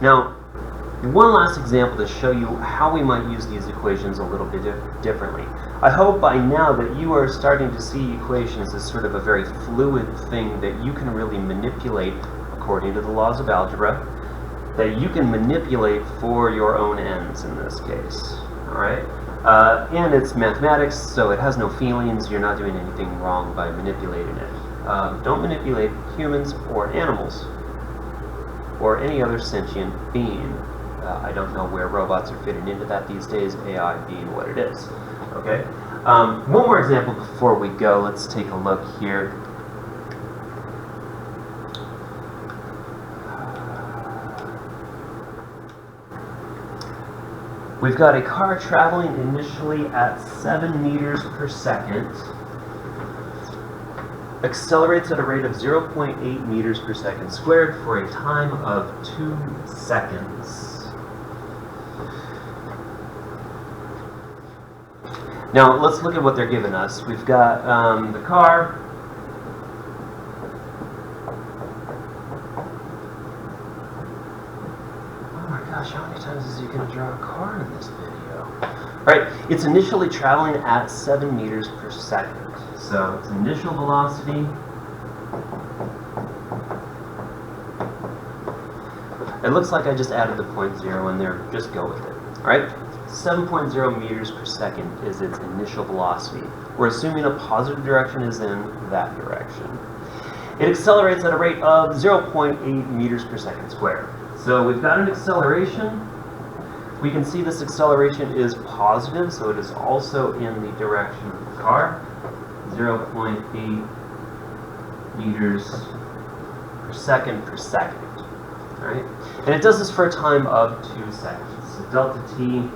Now, one last example to show you how we might use these equations a little bit differently. I hope by now that you are starting to see equations as sort of a very fluid thing that you can really manipulate according to the laws of algebra, that you can manipulate for your own ends in this case. Alright? And it's mathematics, so it has no feelings. You're not doing anything wrong by manipulating it. Don't manipulate humans or animals or any other sentient being. I don't know where robots are fitting into that these days, AI being what it is. Okay? One more example before we go. Let's take a look here. We've got a car traveling initially at 7 meters per second, accelerates at a rate of 0.8 meters per second squared for a time of 2 seconds. Now, let's look at what they're giving us. We've got the car. Oh my gosh, how many times is he going to draw a car in this video? All right, it's initially traveling at 7 meters per second. So its initial velocity it looks like I just added the 0.0 in there. Just go with it. All right. 7.0 meters per second is its initial velocity. We're assuming a positive direction is in that direction. It accelerates at a rate of 0.8 meters per second squared. So we've got an acceleration. We can see this acceleration is positive, so it is also in the direction of the car. 0.8 meters per second. All right? And it does this for a time of 2 seconds. So delta t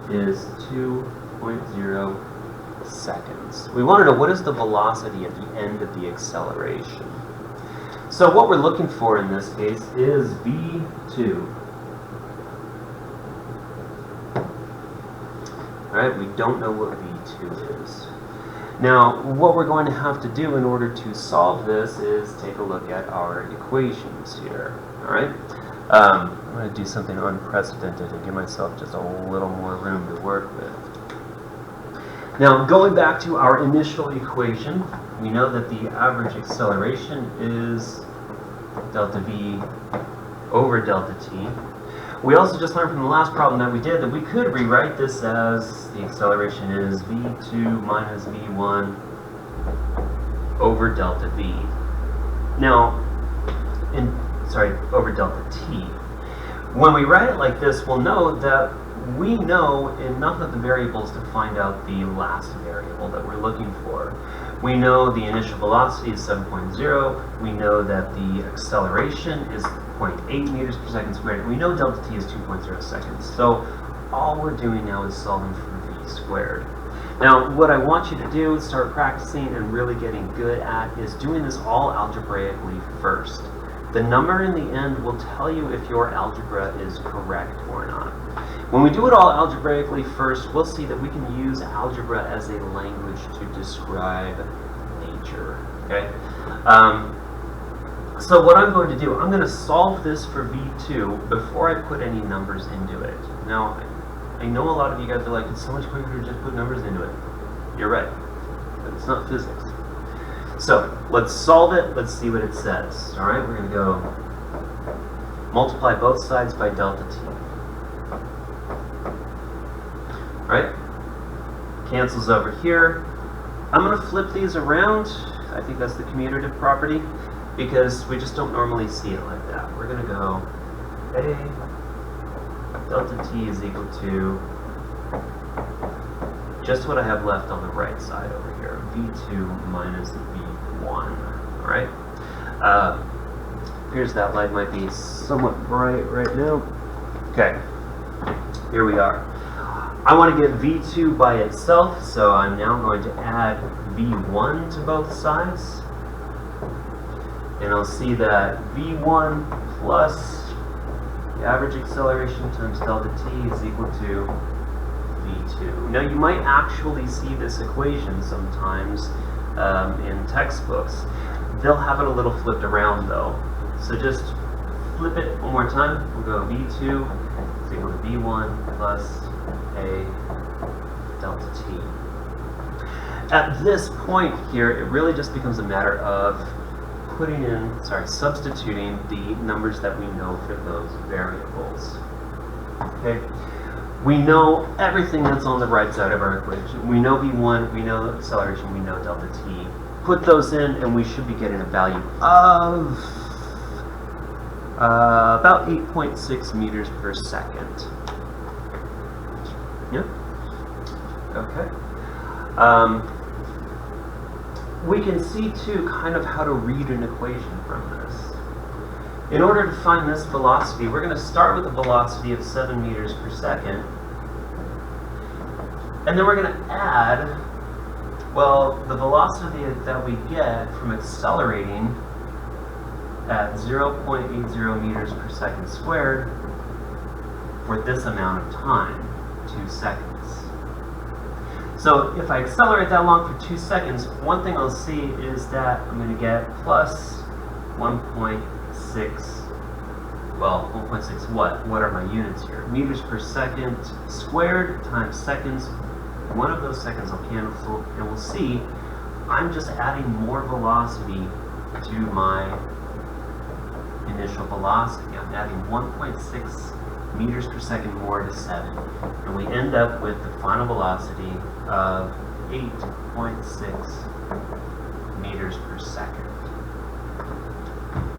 is 2.0 seconds. We want to know what is the velocity at the end of the acceleration. So what we're looking for in this case is v2. All right, we don't know what v2 is. Now, what we're going to have to do in order to solve this is take a look at our equations here. All right. I'm going to do something unprecedented and give myself just a little more room to work with. Now, going back to our initial equation, we know that the average acceleration is delta v over delta t. We also just learned from the last problem that we did that we could rewrite this as the acceleration is v2 minus v1 over delta v. Now, over delta t. When we write it like this, we'll know that we know enough of the variables to find out the last variable that we're looking for. We know the initial velocity is 7.0. We know that the acceleration is 0.8 meters per second squared. And we know delta t is 2.0 seconds. So all we're doing now is solving for v squared. Now, what I want you to do, start practicing and really getting good at, is doing this all algebraically first. The number in the end will tell you if your algebra is correct or not. When we do it all algebraically first, we'll see that we can use algebra as a language to describe nature. Okay? So what I'm going to do, I'm going to solve this for v2 before I put any numbers into it. Now, I know a lot of you guys are like, it's so much quicker to just put numbers into it. You're right, but it's not physics. So let's solve it. Let's see what it says. All right, we're going to go multiply both sides by delta t. All right, cancels over here. I'm going to flip these around. I think that's the commutative property because we just don't normally see it like that. We're going to go a delta t is equal to just what I have left on the right side over here, v2 minus v1, all right? Here's that light might be somewhat bright right now. Okay, here we are. I want to get v2 by itself, so I'm now going to add v1 to both sides. And I'll see that v1 plus the average acceleration times delta t is equal to v2. Now you might actually see this equation sometimes in textbooks. They'll have it a little flipped around though. So just flip it one more time. We'll go v2 is equal to v1 plus a delta t. At this point here, it really just becomes a matter of substituting the numbers that we know for those variables. Okay, we know everything that's on the right side of our equation. We know v1, we know acceleration, we know delta t. Put those in, and we should be getting a value of about 8.6 meters per second. Yeah. Okay. We can see too kind of how to read an equation from this. In order to find this velocity, we're going to start with a velocity of 7 meters per second. And then we're going to add, well, the velocity that we get from accelerating at 0.80 meters per second squared for this amount of time, 2 seconds. So if I accelerate that long for 2 seconds, one thing I'll see is that I'm going to get plus 1.6, well, 1.6 what? What are my units here? Meters per second squared times seconds. One of those seconds I'll cancel, and we'll see I'm just adding more velocity to my initial velocity. I'm adding 1.6 meters per second more to 7, and we end up with the final velocity of 8.6 meters per second.